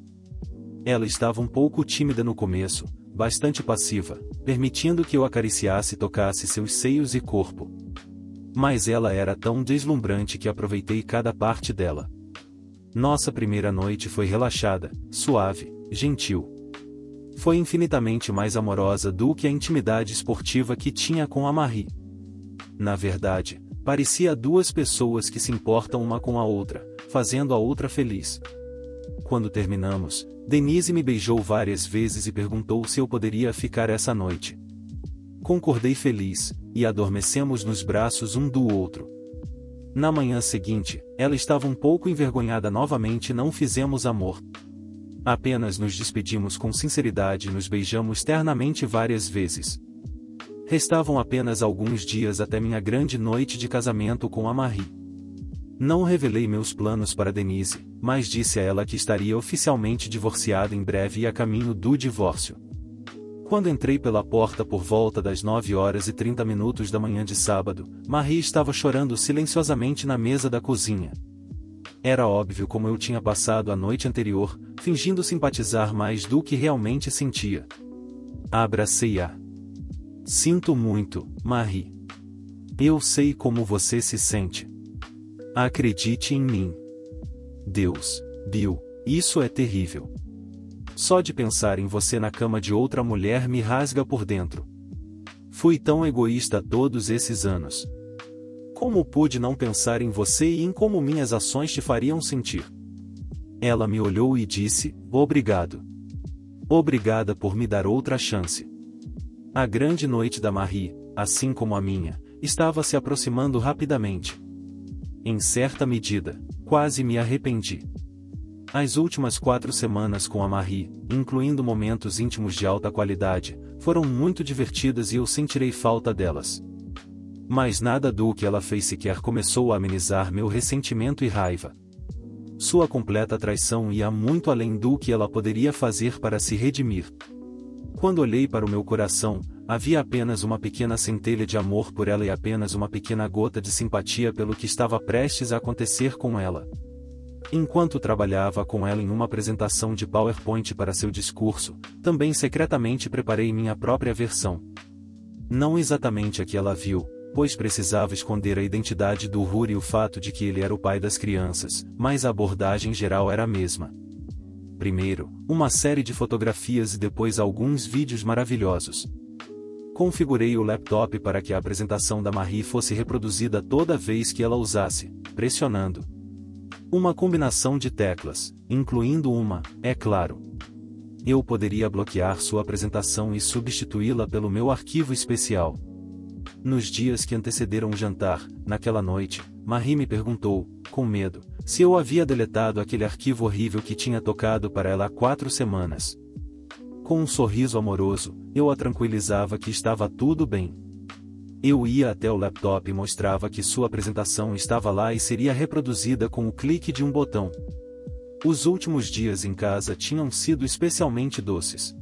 Ela estava um pouco tímida no começo, bastante passiva, permitindo que eu acariciasse e tocasse seus seios e corpo. Mas ela era tão deslumbrante que aproveitei cada parte dela. Nossa primeira noite foi relaxada, suave, gentil. Foi infinitamente mais amorosa do que a intimidade esportiva que tinha com a Marie. Na verdade, parecia 2 pessoas que se importam uma com a outra, fazendo a outra feliz. Quando terminamos, Denise me beijou várias vezes e perguntou se eu poderia ficar essa noite. Concordei feliz, e adormecemos nos braços um do outro. Na manhã seguinte, ela estava um pouco envergonhada novamente e não fizemos amor. Apenas nos despedimos com sinceridade e nos beijamos ternamente várias vezes. Restavam apenas alguns dias até minha grande noite de casamento com a Marie. Não revelei meus planos para Denise, mas disse a ela que estaria oficialmente divorciada em breve e a caminho do divórcio. Quando entrei pela porta por volta das 9h30 da manhã de sábado, Marie estava chorando silenciosamente na mesa da cozinha. Era óbvio como eu tinha passado a noite anterior, fingindo simpatizar mais do que realmente sentia. Abracei-a. Sinto muito, Marie. Eu sei como você se sente. Acredite em mim. Deus, Bill, isso é terrível. Só de pensar em você na cama de outra mulher me rasga por dentro. Fui tão egoísta todos esses anos. Como pude não pensar em você e em como minhas ações te fariam sentir? Ela me olhou e disse, obrigado. Obrigada por me dar outra chance. A grande noite da Marie, assim como a minha, estava se aproximando rapidamente. Em certa medida, quase me arrependi. As últimas 4 semanas com a Marie, incluindo momentos íntimos de alta qualidade, foram muito divertidas e eu sentirei falta delas. Mas nada do que ela fez sequer começou a amenizar meu ressentimento e raiva. Sua completa traição ia muito além do que ela poderia fazer para se redimir. Quando olhei para o meu coração, havia apenas uma pequena centelha de amor por ela e apenas uma pequena gota de simpatia pelo que estava prestes a acontecer com ela. Enquanto trabalhava com ela em uma apresentação de PowerPoint para seu discurso, também secretamente preparei minha própria versão. Não exatamente a que ela viu, pois precisava esconder a identidade do Rory e o fato de que ele era o pai das crianças, mas a abordagem geral era a mesma. Primeiro, uma série de fotografias e depois alguns vídeos maravilhosos. Configurei o laptop para que a apresentação da Marie fosse reproduzida toda vez que ela usasse, pressionando uma combinação de teclas, incluindo uma, é claro. Eu poderia bloquear sua apresentação e substituí-la pelo meu arquivo especial. Nos dias que antecederam o jantar, naquela noite, Marie me perguntou, com medo, se eu havia deletado aquele arquivo horrível que tinha tocado para ela há 4 semanas. Com um sorriso amoroso, eu a tranquilizava que estava tudo bem. Eu ia até o laptop e mostrava que sua apresentação estava lá e seria reproduzida com o clique de um botão. Os últimos dias em casa tinham sido especialmente doces.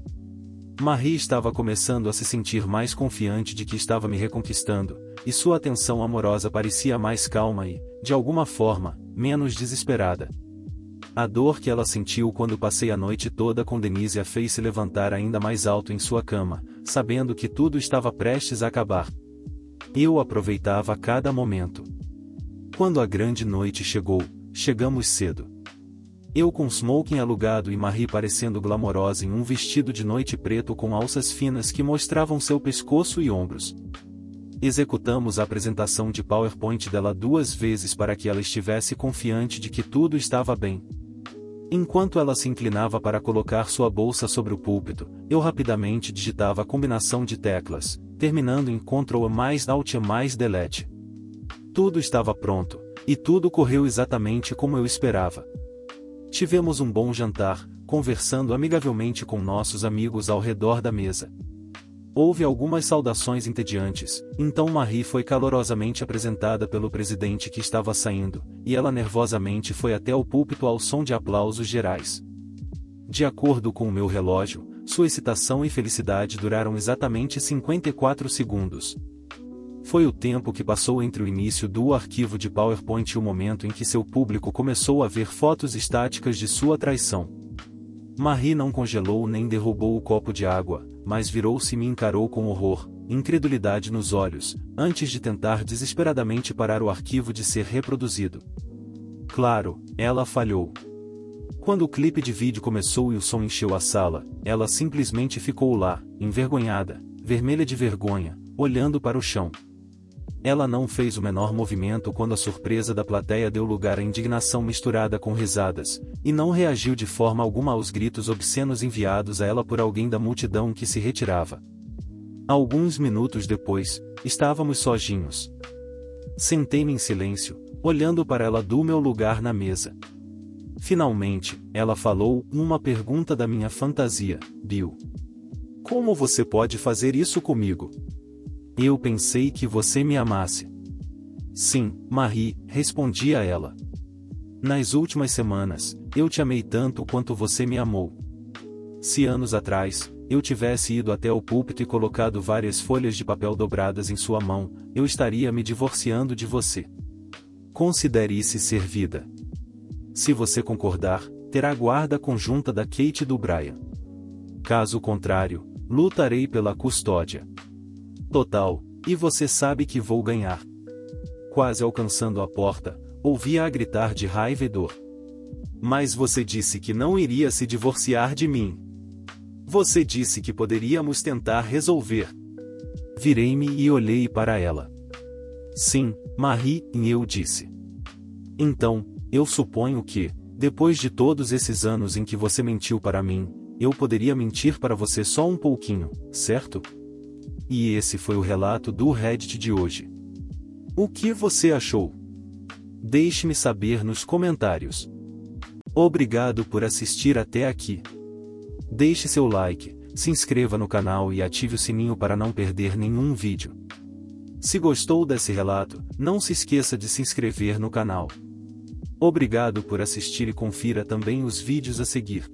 Marie estava começando a se sentir mais confiante de que estava me reconquistando, e sua atenção amorosa parecia mais calma e, de alguma forma, menos desesperada. A dor que ela sentiu quando passei a noite toda com Denise a fez se levantar ainda mais alto em sua cama, sabendo que tudo estava prestes a acabar. Eu aproveitava cada momento. Quando a grande noite chegou, chegamos cedo. Eu com smoking alugado e Marie parecendo glamourosa em um vestido de noite preto com alças finas que mostravam seu pescoço e ombros. Executamos a apresentação de PowerPoint dela 2 vezes para que ela estivesse confiante de que tudo estava bem. Enquanto ela se inclinava para colocar sua bolsa sobre o púlpito, eu rapidamente digitava a combinação de teclas, terminando em Ctrl mais Alt mais Delete. Tudo estava pronto, e tudo correu exatamente como eu esperava. Tivemos um bom jantar, conversando amigavelmente com nossos amigos ao redor da mesa. Houve algumas saudações entediantes, então Marie foi calorosamente apresentada pelo presidente que estava saindo, e ela nervosamente foi até o púlpito ao som de aplausos gerais. De acordo com o meu relógio, sua excitação e felicidade duraram exatamente 54 segundos. Foi o tempo que passou entre o início do arquivo de PowerPoint e o momento em que seu público começou a ver fotos estáticas de sua traição. Marie não congelou nem derrubou o copo de água, mas virou-se e me encarou com horror, incredulidade nos olhos, antes de tentar desesperadamente parar o arquivo de ser reproduzido. Claro, ela falhou. Quando o clipe de vídeo começou e o som encheu a sala, ela simplesmente ficou lá, envergonhada, vermelha de vergonha, olhando para o chão. Ela não fez o menor movimento quando a surpresa da plateia deu lugar à indignação misturada com risadas, e não reagiu de forma alguma aos gritos obscenos enviados a ela por alguém da multidão que se retirava. Alguns minutos depois, estávamos sozinhos. Sentei-me em silêncio, olhando para ela do meu lugar na mesa. Finalmente, ela falou, uma pergunta da minha fantasia, Bill. Como você pode fazer isso comigo? Eu pensei que você me amasse. Sim, Marie, respondi a ela. Nas últimas semanas, eu te amei tanto quanto você me amou. Se anos atrás, eu tivesse ido até o púlpito e colocado várias folhas de papel dobradas em sua mão, eu estaria me divorciando de você. Considere-se servida. Se você concordar, terá guarda conjunta da Kate e do Brian. Caso contrário, lutarei pela custódia total, e você sabe que vou ganhar. Quase alcançando a porta, ouvi-a gritar de raiva e dor. Mas você disse que não iria se divorciar de mim. Você disse que poderíamos tentar resolver. Virei-me e olhei para ela. Sim, Marie, e eu disse. Então, eu suponho que, depois de todos esses anos em que você mentiu para mim, eu poderia mentir para você só um pouquinho, certo? E esse foi o relato do Reddit de hoje. O que você achou? Deixe-me saber nos comentários. Obrigado por assistir até aqui. Deixe seu like, se inscreva no canal e ative o sininho para não perder nenhum vídeo. Se gostou desse relato, não se esqueça de se inscrever no canal. Obrigado por assistir e confira também os vídeos a seguir.